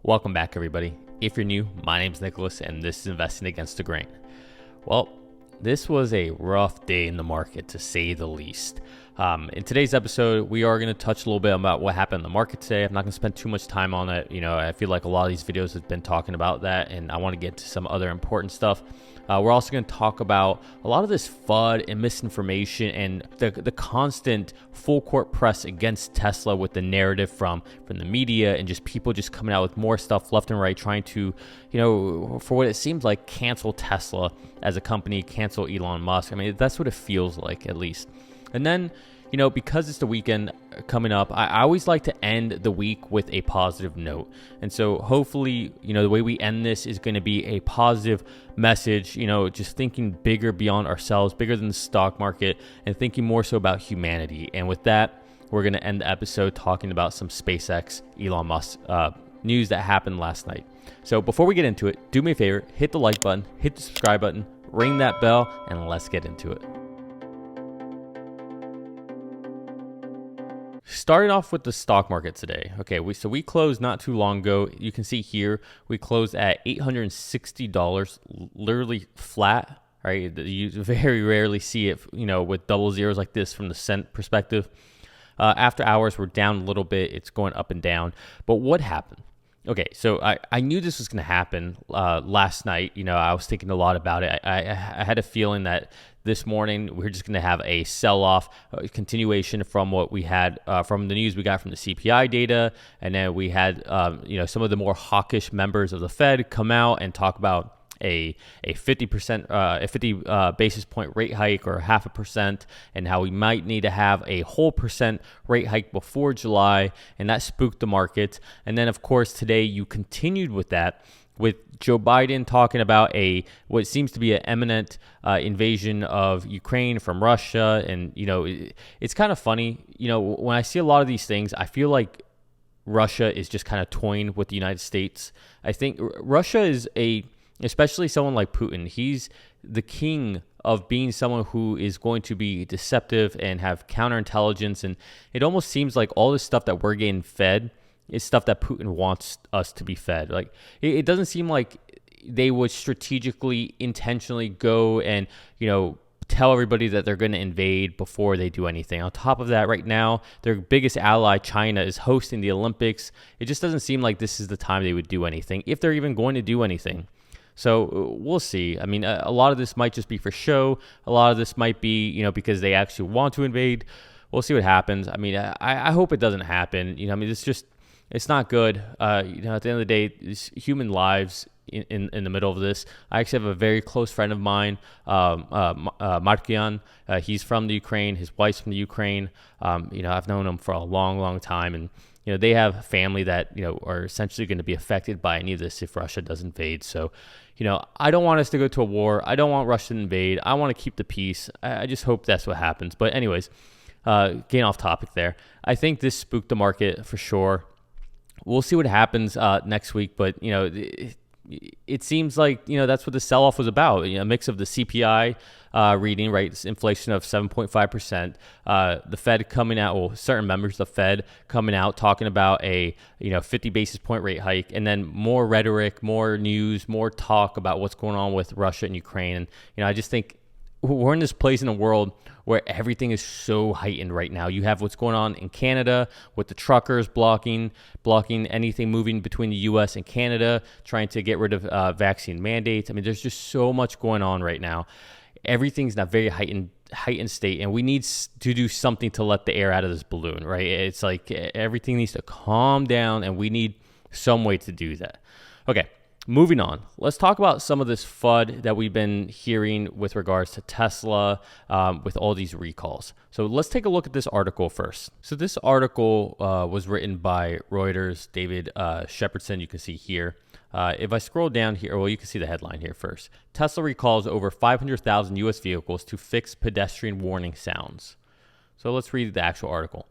Welcome back, everybody. If you're new, my name's Nicholas, and this is Investing Against the Grain. Well, this was a rough day in the market, to say the least. In today's episode, we are going to touch a little bit about what happened in the market today. I'm not going to spend too much time on it. I feel like a lot of these videos have been talking about that, and I want to get to some other important stuff. We're also going to talk about a lot of this FUD and misinformation and the constant full court press against Tesla with the narrative from the media and just people just coming out with more stuff left and right, trying to, for what it seems like, cancel Tesla as a company, cancel Elon Musk. I mean, that's what it feels like, at least. And then, because it's the weekend coming up, I always like to end the week with a positive note. And so hopefully, the way we end this is going to be a positive message, just thinking bigger beyond ourselves, bigger than the stock market, and thinking more so about humanity. And with that, we're going to end the episode talking about some SpaceX, Elon Musk news that happened last night. So before we get into it, do me a favor, hit the like button, hit the subscribe button, ring that bell, and let's get into it. Starting off with the stock market today. Okay, we closed not too long ago. You can see here we closed at $860, literally flat. Right, you very rarely see it, with double zeros like this from the cent perspective. After hours, we're down a little bit. It's going up and down. But what happened? Okay, so I knew this was going to happen last night. I was thinking a lot about it. I had a feeling that this morning we're just going to have a sell-off, continuation from what we had from the news we got from the CPI data, and then we had some of the more hawkish members of the Fed come out and talk about a 50 basis point rate hike or 0.5%, and how we might need to have a whole percent rate hike before July, and that spooked the market. And then of course today you continued with that, with Joe Biden talking about what seems to be an imminent invasion of Ukraine from Russia. And it's kind of funny, when I see a lot of these things, I feel like Russia is just kind of toying with the United States. I think Russia is especially someone like Putin, he's the king of being someone who is going to be deceptive and have counterintelligence. And it almost seems like all this stuff that we're getting fed is stuff that Putin wants us to be fed. Like, it doesn't seem like they would strategically, intentionally go and, tell everybody that they're going to invade before they do anything. On top of that, right now, their biggest ally, China, is hosting the Olympics. It just doesn't seem like this is the time they would do anything, if they're even going to do anything. So we'll see. I mean, a lot of this might just be for show. A lot of this might be, because they actually want to invade. We'll see what happens. I mean, I hope it doesn't happen. It's not good. At the end of the day, it's human lives in the middle of this. I actually have a very close friend of mine, Markian. He's from the Ukraine. His wife's from the Ukraine. I've known him for a long, long time. And, they have family that, are essentially going to be affected by any of this if Russia does invade. So, I don't want us to go to a war. I don't want Russia to invade. I want to keep the peace. I just hope that's what happens. But anyways, getting off topic there. I think this spooked the market for sure. We'll see what happens next week. But, it seems like, that's what the sell-off was about. A mix of the CPI reading, right? It's inflation of 7.5%. The Fed coming out, well, certain members of the Fed coming out talking about a 50 basis point rate hike, and then more rhetoric, more news, more talk about what's going on with Russia and Ukraine. And I just think we're in this place in the world where everything is so heightened right now. You have what's going on in Canada with the truckers blocking anything moving between the U.S. and Canada, trying to get rid of vaccine mandates. I mean, there's just so much going on right now. Everything's in a very heightened state, and we need to do something to let the air out of this balloon, right? It's like everything needs to calm down, and we need some way to do that. Okay. Moving on, let's talk about some of this FUD that we've been hearing with regards to Tesla, with all these recalls. So let's take a look at this article first. So this article was written by Reuters, David Shepardson, you can see here. If I scroll down here, well, you can see the headline here first. Tesla recalls over 500,000 U.S. vehicles to fix pedestrian warning sounds. So let's read the actual article.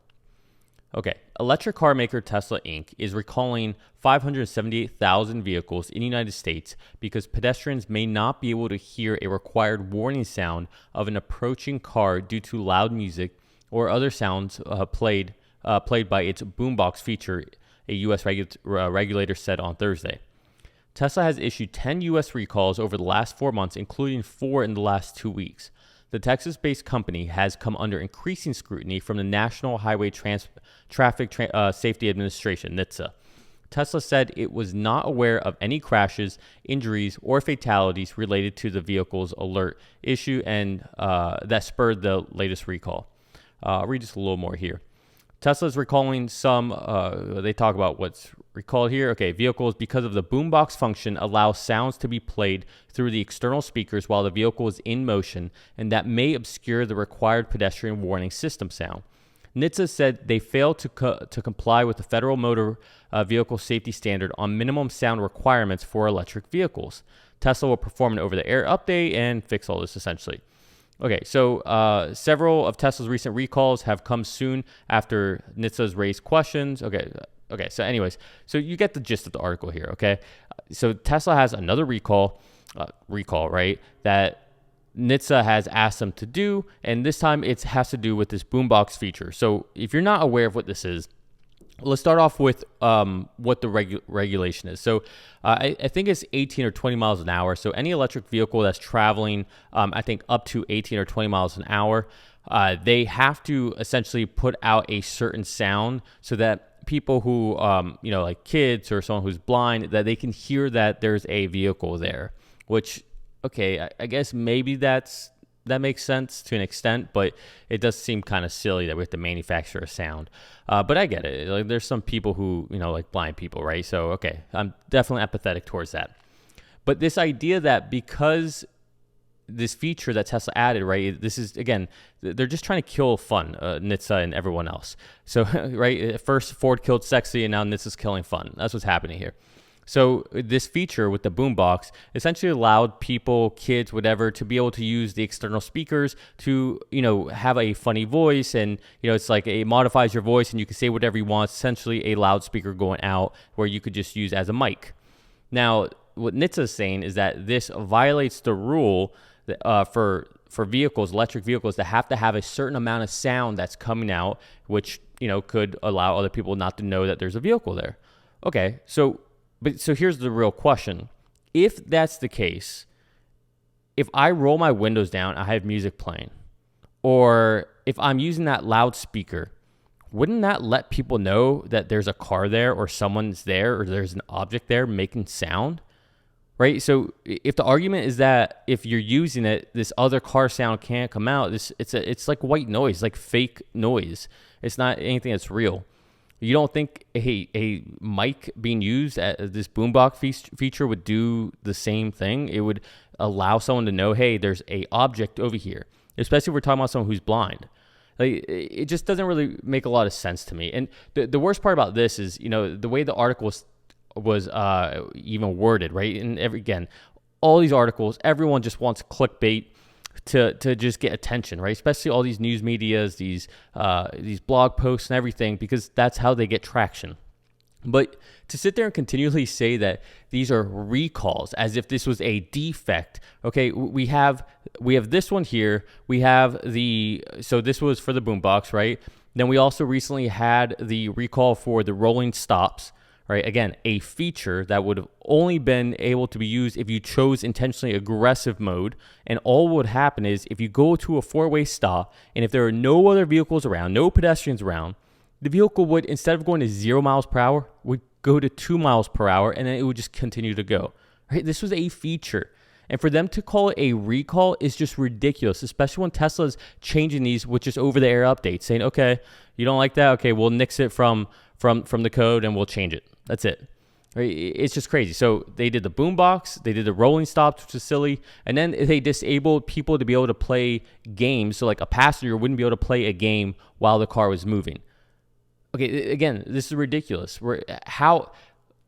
Okay, electric car maker Tesla Inc. is recalling 578,000 vehicles in the United States because pedestrians may not be able to hear a required warning sound of an approaching car due to loud music or other sounds played by its boombox feature a U.S. regulator said on Thursday. Tesla has issued 10 U.S. recalls over the last 4 months, including 4 in the last 2 weeks. The Texas-based company has come under increasing scrutiny from the National Highway Traffic Safety Administration, NHTSA. Tesla said it was not aware of any crashes, injuries, or fatalities related to the vehicle's alert issue and that spurred the latest recall. I'll read just a little more here. Tesla's recalling some, they talk about what's recalled here. Okay, vehicles, because of the boombox function, allow sounds to be played through the external speakers while the vehicle is in motion, and that may obscure the required pedestrian warning system sound. NHTSA said they failed to comply with the federal motor vehicle safety standard on minimum sound requirements for electric vehicles. Tesla will perform an over-the-air update and fix all this essentially. Okay, so several of Tesla's recent recalls have come soon after NHTSA's raised questions. Okay, so anyways, so you get the gist of the article here, okay? So Tesla has another recall, right, that NHTSA has asked them to do, and this time it has to do with this boombox feature. So if you're not aware of what this is, let's start off with what the regulation is. So I think it's 18 or 20 miles an hour. So any electric vehicle that's traveling, I think up to 18 or 20 miles an hour, they have to essentially put out a certain sound so that people who, like kids or someone who's blind, that they can hear that there's a vehicle there, which, okay, I guess maybe that makes sense to an extent, but it does seem kind of silly that we have to manufacture a sound. But I get it. Like, there's some people who, like blind people, right? So, okay, I'm definitely empathetic towards that. But this idea that because this feature that Tesla added, right, this is, again, they're just trying to kill fun, NHTSA and everyone else. So, right, at first Ford killed sexy, and now NHTSA's killing fun. That's what's happening here. So this feature with the boombox essentially allowed people, kids, whatever, to be able to use the external speakers to, have a funny voice. And, it's like it modifies your voice and you can say whatever you want, essentially a loudspeaker going out where you could just use as a mic. Now, what NHTSA is saying is that this violates the rule that, for vehicles, electric vehicles, that have to have a certain amount of sound that's coming out, which, could allow other people not to know that there's a vehicle there. Okay, so here's the real question. If that's the case, if I roll my windows down, I have music playing, or if I'm using that loudspeaker, wouldn't that let people know that there's a car there or someone's there or there's an object there making sound? Right? So if the argument is that if you're using it, this other car sound can't come out, it's like white noise, like fake noise. It's not anything that's real. You don't think a mic being used at this boombox feature would do the same thing? It would allow someone to know, hey, there's a object over here, especially if we're talking about someone who's blind. Like, it just doesn't really make a lot of sense to me. And the worst part about this is, the way the article was even worded, right? And again, all these articles, everyone just wants clickbait to just get attention, right? Especially all these news medias, these blog posts and everything, because that's how they get traction. But to sit there and continually say that these are recalls as if this was a defect, okay, we have this one here. So this was for the boombox, right? Then we also recently had the recall for the rolling stops, right? Again, a feature that would have only been able to be used if you chose intentionally aggressive mode. And all would happen is if you go to a four-way stop and if there are no other vehicles around, no pedestrians around, the vehicle would, instead of going to 0 miles per hour, would go to 2 miles per hour, and then it would just continue to go, right? This was a feature. And for them to call it a recall is just ridiculous, especially when Tesla's changing these with just over-the-air updates, saying, okay, you don't like that? Okay, we'll nix it from the code and we'll change it. That's it. Right? It's just crazy. So they did the boombox, they did the rolling stops, which is silly, and then they disabled people to be able to play games. So like a passenger wouldn't be able to play a game while the car was moving. Okay, again, this is ridiculous.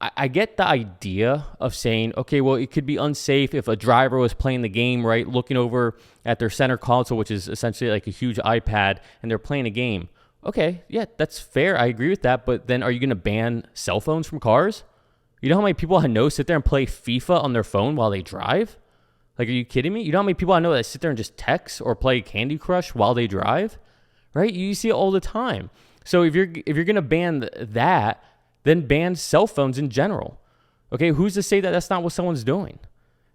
I get the idea of saying, okay, well, it could be unsafe if a driver was playing the game, right, looking over at their center console, which is essentially like a huge iPad, and they're playing a game. Okay, yeah, that's fair. I agree with that. But then are you going to ban cell phones from cars? You know how many people I know sit there and play FIFA on their phone while they drive? Like, are you kidding me? You know how many people I know that sit there and just text or play Candy Crush while they drive? Right? You see it all the time. So if you're going to ban that, then ban cell phones in general. Okay, who's to say that that's not what someone's doing?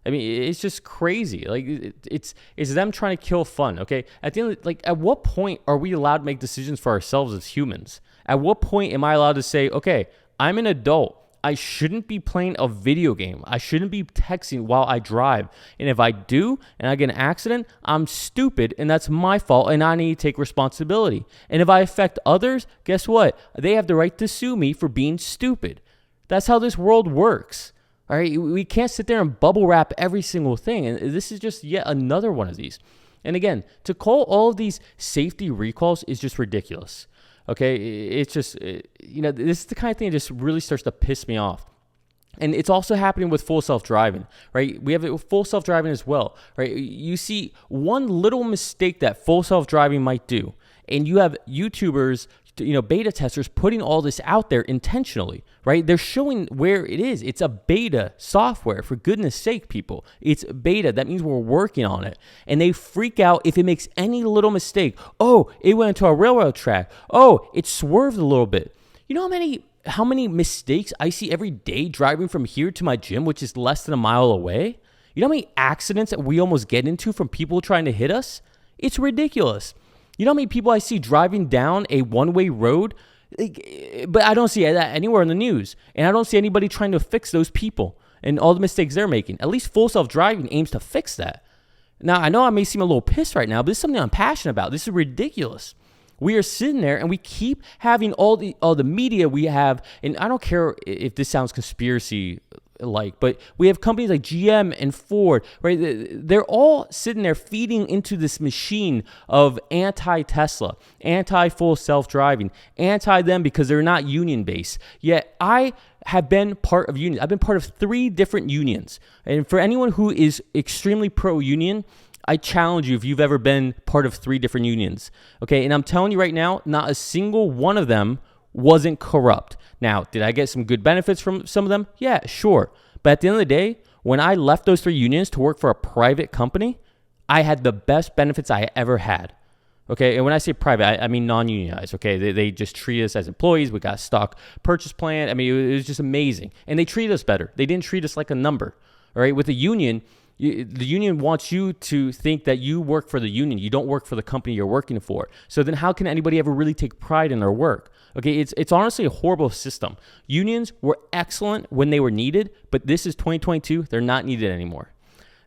I mean, it's just crazy. Like it's them trying to kill fun. Okay, at the end, at what point are we allowed to make decisions for ourselves as humans? At what point am I allowed to say, okay, I'm an adult, I shouldn't be playing a video game, I shouldn't be texting while I drive, and if I do and I get an accident, I'm stupid and that's my fault and I need to take responsibility. And if I affect others, guess what? They have the right to sue me for being stupid. That's how this world works. All right, we can't sit there and bubble wrap every single thing, and this is just yet another one of these. And again, to call all of these safety recalls is just ridiculous. Okay, it's just, this is the kind of thing that just really starts to piss me off. And it's also happening with full self-driving, right? We have it with full self-driving as well, right? You see one little mistake that full self-driving might do, and you have YouTubers, beta testers putting all this out there intentionally, right? They're showing where it is. It's a beta software, for goodness sake, people. It's beta. That means we're working on it. And they freak out if it makes any little mistake. Oh, it went into a railroad track. Oh, it swerved a little bit. You know how many mistakes I see every day driving from here to my gym, which is less than a mile away? You know how many accidents that we almost get into from people trying to hit us? It's ridiculous. You know how many people I see driving down a one-way road? But I don't see that anywhere in the news. And I don't see anybody trying to fix those people and all the mistakes they're making. At least full self-driving aims to fix that. Now, I know I may seem a little pissed right now, but this is something I'm passionate about. This is ridiculous. We are sitting there and we keep having all the media we have, and I don't care if this sounds conspiracy but we have companies like GM and Ford, right? They're all sitting there feeding into this machine of anti-Tesla, anti-full self-driving, anti-them because they're not union-based. Yet I have been part of unions. I've been part of 3 different unions. And for anyone who is extremely pro-union, I challenge you if you've ever been part of 3 different unions. Okay, and I'm telling you right now, not a single one of them wasn't corrupt. Now, did I get some good benefits from some of them? Yeah, sure. But at the end of the day, when I left those 3 unions to work for a private company, I had the best benefits I ever had. Okay, and when I say private, I mean non-unionized. Okay, they just treat us as employees. We got a stock purchase plan. I mean, it was just amazing. And they treated us better. They didn't treat us like a number. All right, with a union, the union wants you to think that you work for the union. You don't work for the company you're working for. So then how can anybody ever really take pride in their work? Okay, it's honestly a horrible system. Unions were excellent when they were needed, but this is 2022. They're not needed anymore.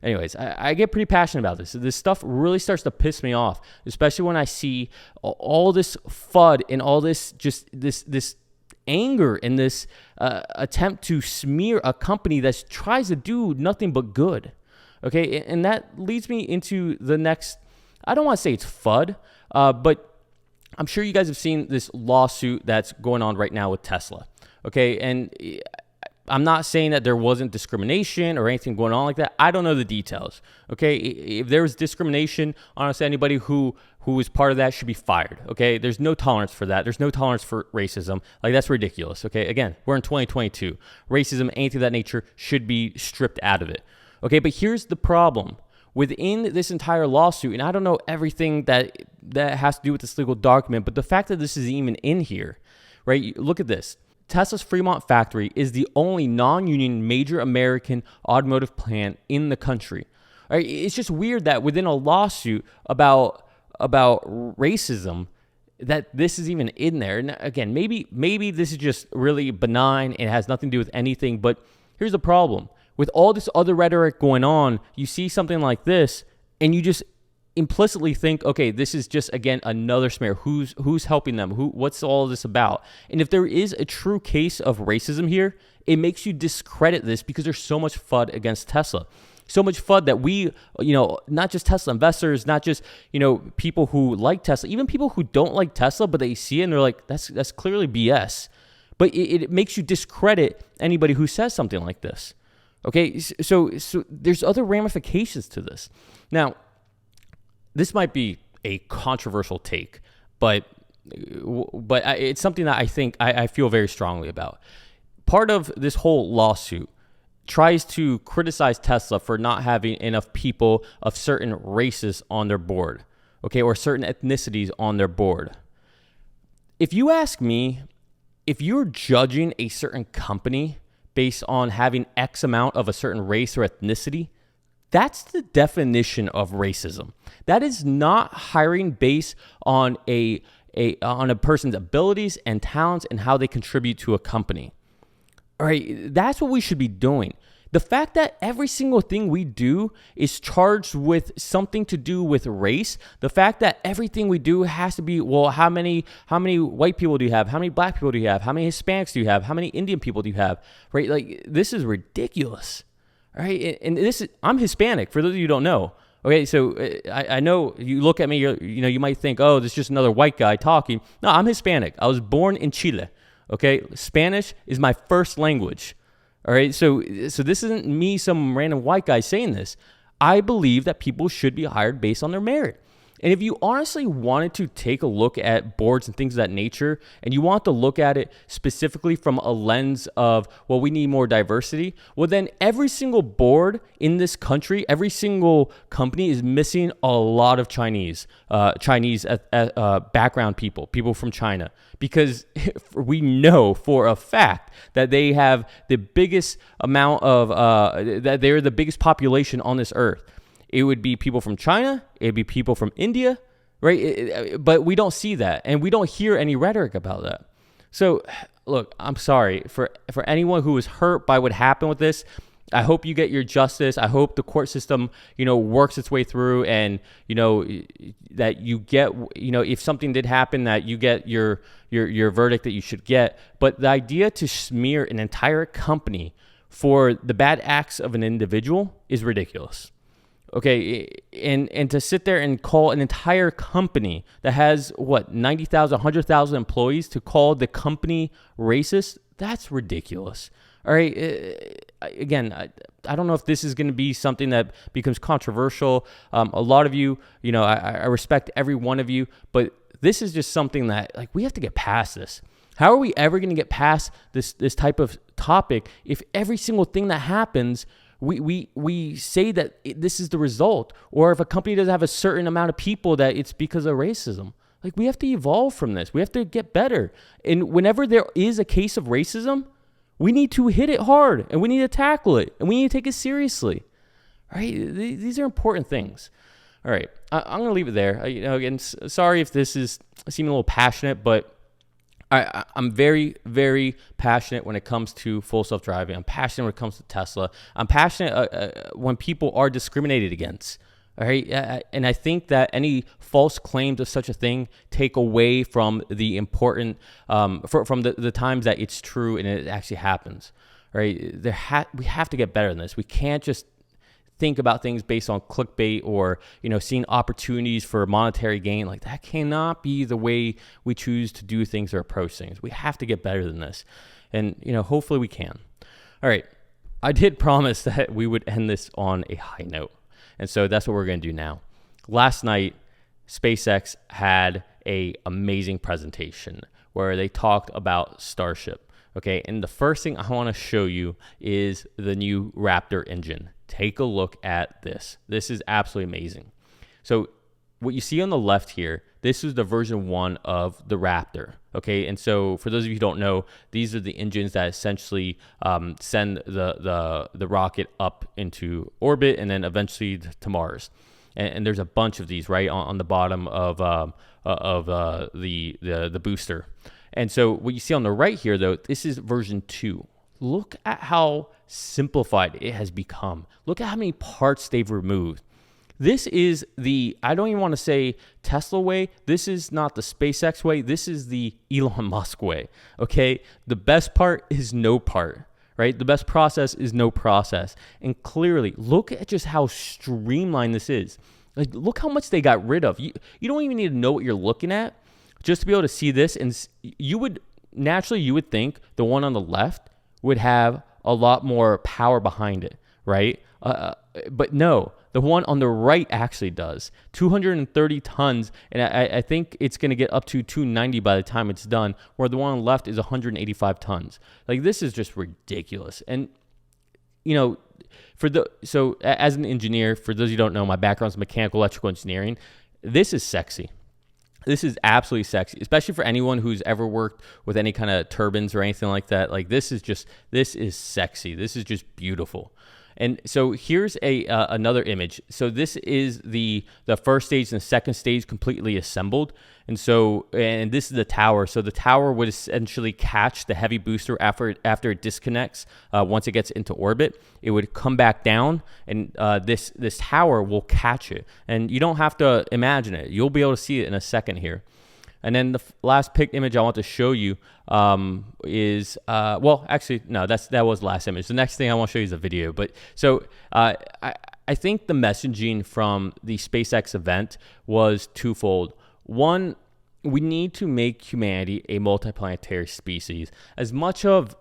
Anyways, I get pretty passionate about this. This stuff really starts to piss me off, especially when I see all this FUD and all this just this anger and this attempt to smear a company that tries to do nothing but good. Okay, and that leads me into the next, I don't want to say it's FUD, but I'm sure you guys have seen this lawsuit that's going on right now with Tesla. Okay, and I'm not saying that there wasn't discrimination or anything going on like that. I don't know the details. Okay, if there was discrimination, honestly, anybody who was part of that should be fired. Okay, there's no tolerance for that. There's no tolerance for racism. Like, that's ridiculous. Okay, again, we're in 2022. Racism, anything of that nature should be stripped out of it. Okay, but here's the problem. Within this entire lawsuit, and I don't know everything that has to do with this legal document, but the fact that this is even in here, right? Look at this. Tesla's Fremont factory is the only non-union major American automotive plant in the country. Right? It's just weird that within a lawsuit about racism, that this is even in there. And again, maybe this is just really benign and it has nothing to do with anything, but here's the problem. With all this other rhetoric going on, you see something like this, and you just implicitly think, okay, this is just, again, another smear. Who's helping them? What's all this about? And if there is a true case of racism here, it makes you discredit this because there's so much FUD against Tesla. So much FUD that we, not just Tesla investors, not just, people who like Tesla, even people who don't like Tesla, but they see it and they're like, that's clearly BS. But it makes you discredit anybody who says something like this. Okay, so there's other ramifications to this. Now, this might be a controversial take, but it's something that I think I feel very strongly about. Part of this whole lawsuit tries to criticize Tesla for not having enough people of certain races on their board, okay, or certain ethnicities on their board. If you ask me, if you're judging a certain company based on having X amount of a certain race or ethnicity, that's the definition of racism. That is not hiring based on on a person's abilities and talents and how they contribute to a company. All right, that's what we should be doing. The fact that every single thing we do is charged with something to do with race, the fact that everything we do has to be, well, how many white people do you have? How many black people do you have? How many Hispanics do you have? How many Indian people do you have? Right? Like, this is ridiculous. All right, and I'm Hispanic, for those of you who don't know. Okay, so I know you look at me, you might think, oh, this is just another white guy talking. No, I'm Hispanic. I was born in Chile. Okay, Spanish is my first language. All right, so this isn't me, some random white guy saying this. I believe that people should be hired based on their merit. And if you honestly wanted to take a look at boards and things of that nature, and you want to look at it specifically from a lens of, well, we need more diversity, well, then every single board in this country, every single company is missing a lot of Chinese background people from China, because we know for a fact that they have the biggest amount of, that they're the biggest population on this earth. It would be people from China. It'd be people from India, right? But we don't see that, and we don't hear any rhetoric about that. So, look, I'm sorry for anyone who was hurt by what happened with this. I hope you get your justice. I hope the court system, works its way through, and that you get, if something did happen, that you get your verdict that you should get. But the idea to smear an entire company for the bad acts of an individual is ridiculous. Okay, and to sit there and call an entire company that has, 90,000, 100,000 employees, to call the company racist, that's ridiculous. All right, again, I don't know if this is going to be something that becomes controversial. A lot of you, I respect every one of you, but this is just something that, we have to get past this. How are we ever going to get past this type of topic if every single thing that happens, we say that this is the result, or if a company doesn't have a certain amount of people, that it's because of racism? We have to evolve from this. We have to get better. And whenever there is a case of racism, we need to hit it hard, and we need to tackle it, and we need to take it seriously. All right? These are important things. All right. I'm going to leave it there. Again, sorry if this is seeming a little passionate, but I'm very, very passionate when it comes to full self-driving. I'm passionate when it comes to Tesla. I'm passionate when people are discriminated against. All right, and I think that any false claims of such a thing take away from the important, from the times that it's true and it actually happens. All right, we have to get better than this. We can't just think about things based on clickbait or, seeing opportunities for monetary gain. That cannot be the way we choose to do things or approach things. We have to get better than this. And, hopefully we can. All right. I did promise that we would end this on a high note. And so that's what we're going to do now. Last night, SpaceX had an amazing presentation where they talked about Starship. Okay. And the first thing I want to show you is the new Raptor engine. Take a look at this. This is absolutely amazing. So what you see on the left here, this is the version 1 of the Raptor. Okay, and so for those of you who don't know, these are the engines that essentially send the rocket up into orbit and then eventually to Mars. And there's a bunch of these right on the bottom of the booster. And so what you see on the right here, though, this is version 2. Look at how simplified it has become. Look at how many parts they've removed. This is I don't even want to say Tesla way. This is not the SpaceX way. This is the Elon Musk way. Okay. The best part is no part, right? The best process is no process. And clearly, look at just how streamlined this is. Look how much they got rid of. You don't even need to know what you're looking at just to be able to see this. And you would think the one on the left would have a lot more power behind it, right? But no, the one on the right actually does. 230 tons, and I think it's going to get up to 290 by the time it's done, where the one on the left is 185 tons. This is just ridiculous. And, so as an engineer, for those of you who don't know, my background is mechanical electrical engineering. This is sexy. This is absolutely sexy, especially for anyone who's ever worked with any kind of turbines or anything like that. Like this is sexy. This is just beautiful. And so here's another image. So this is the first stage and the second stage completely assembled. And this is the tower. So the tower would essentially catch the heavy booster after it disconnects. Once it gets into orbit, it would come back down, and this tower will catch it. And you don't have to imagine it. You'll be able to see it in a second here. And then the last picked image I want to show you is, well, actually, no, that was the last image. The next thing I want to show you is a video. But so I think the messaging from the SpaceX event was twofold. One, we need to make humanity a multiplanetary species. As much of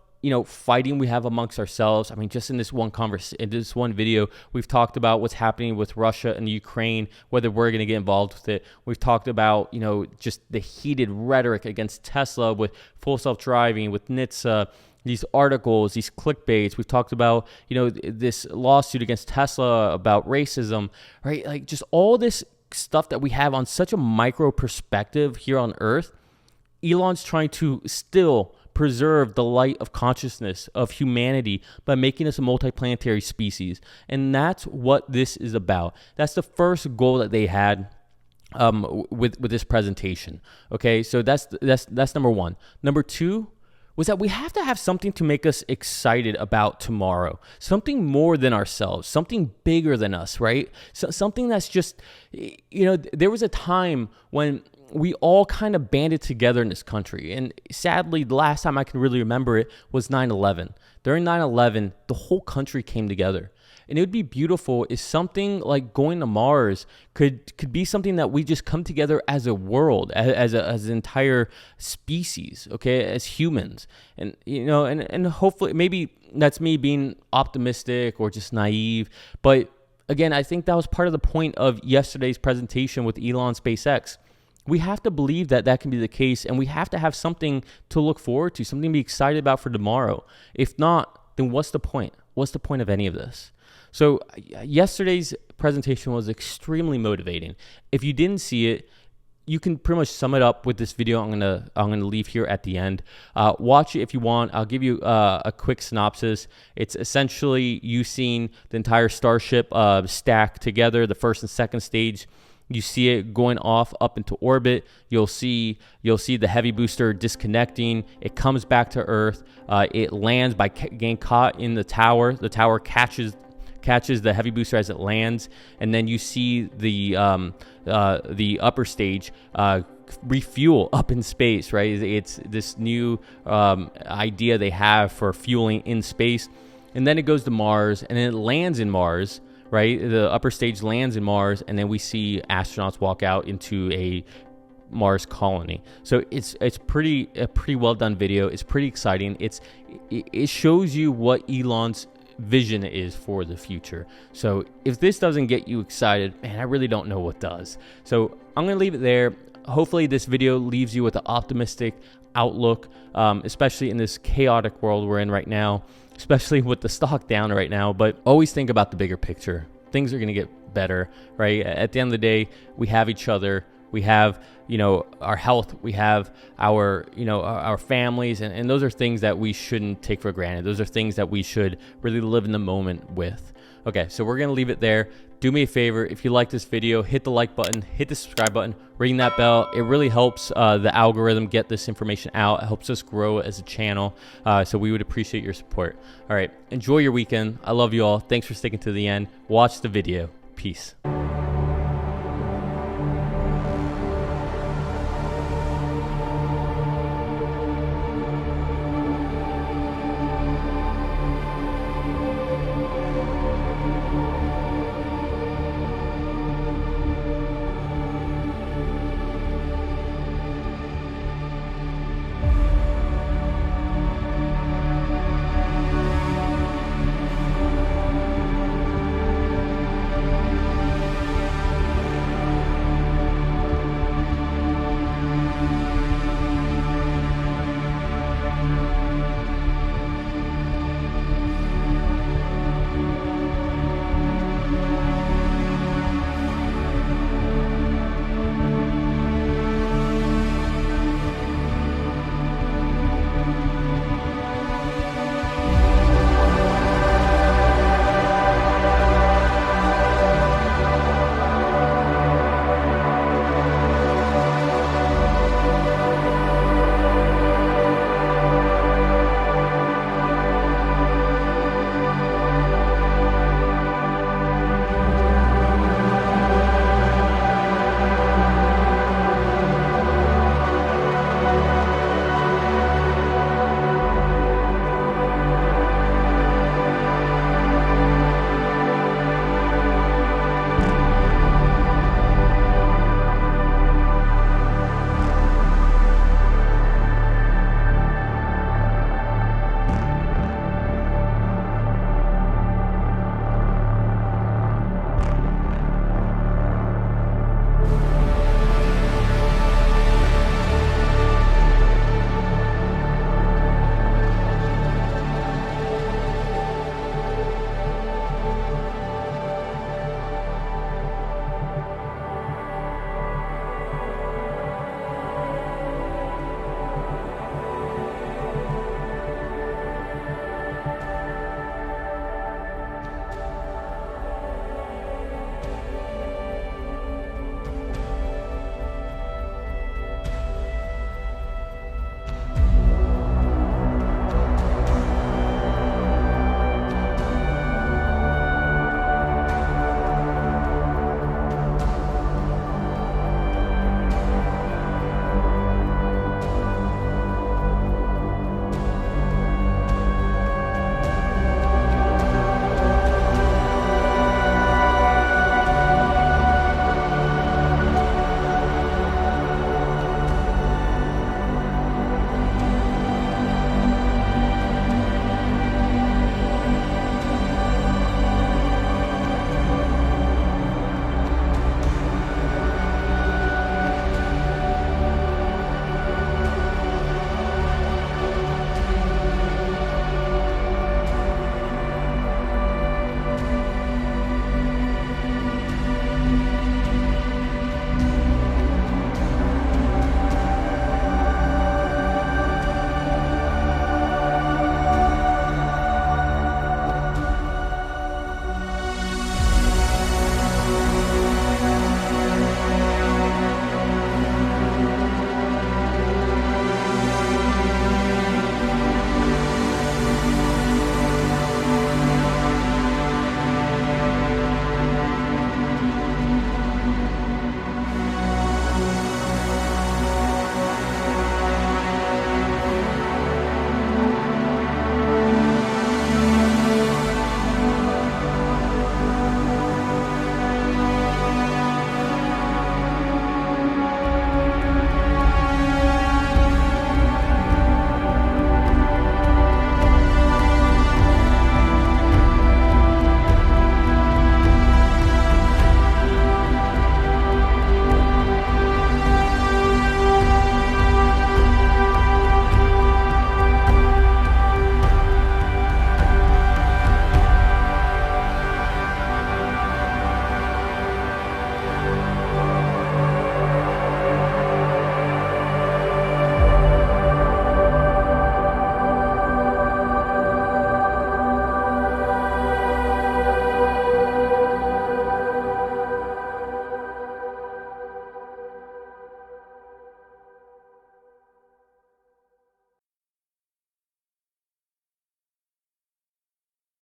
fighting we have amongst ourselves. I mean, just in this one video, we've talked about what's happening with Russia and Ukraine, whether we're going to get involved with it. We've talked about, just the heated rhetoric against Tesla with full self-driving, with NHTSA, these articles, these clickbaits. We've talked about, this lawsuit against Tesla about racism, right? Like just all this stuff that we have on such a micro perspective here on Earth. Elon's trying to still preserve the light of consciousness of humanity by making us a multiplanetary species. And that's what this is about. That's the first goal that they had with this presentation. Okay, so that's number one. Number two was that we have to have something to make us excited about tomorrow, something more than ourselves, something bigger than us, right? So something that's just, there was a time when we all kind of banded together in this country. And sadly, the last time I can really remember it was 9/11. During 9/11, the whole country came together. And it would be beautiful if something like going to Mars could be something that we just come together as a world, as an entire species, okay, as humans. And, and hopefully, maybe that's me being optimistic or just naive. But again, I think that was part of the point of yesterday's presentation with Elon SpaceX. We have to believe that that can be the case, and we have to have something to look forward to, something to be excited about for tomorrow. If not, then what's the point? What's the point of any of this? So yesterday's presentation was extremely motivating. If you didn't see it, you can pretty much sum it up with this video I'm gonna leave here at the end. Watch it if you want. I'll give you a quick synopsis. It's essentially you seeing the entire Starship stack together, the first and second stage. You see it going off up into orbit. You'll see the heavy booster disconnecting. It comes back to Earth. It lands by getting caught in the tower. The tower catches the heavy booster as it lands, and then you see the upper stage refuel up in space. Right? It's this new idea they have for fueling in space, and then it goes to Mars, and then it lands in Mars. Right, the upper stage lands in Mars, and then we see astronauts walk out into a Mars colony. So it's a pretty well done video. It's pretty exciting. It shows you what Elon's vision is for the future. So if this doesn't get you excited, man, I really don't know what does. So I'm gonna leave it there. Hopefully this video leaves you with an optimistic outlook, especially in this chaotic world we're in right now, especially with the stock down right now. But always think about the bigger picture. Things are going to get better, right? At the end of the day, we have each other. We have, our health. We have our families. And those are things that we shouldn't take for granted. Those are things that we should really live in the moment with. Okay, so we're going to leave it there. Do me a favor, if you like this video, hit the like button, hit the subscribe button, ring that bell. It really helps the algorithm get this information out. It helps us grow as a channel. So we would appreciate your support. All right, enjoy your weekend. I love you all. Thanks for sticking to the end. Watch the video. Peace.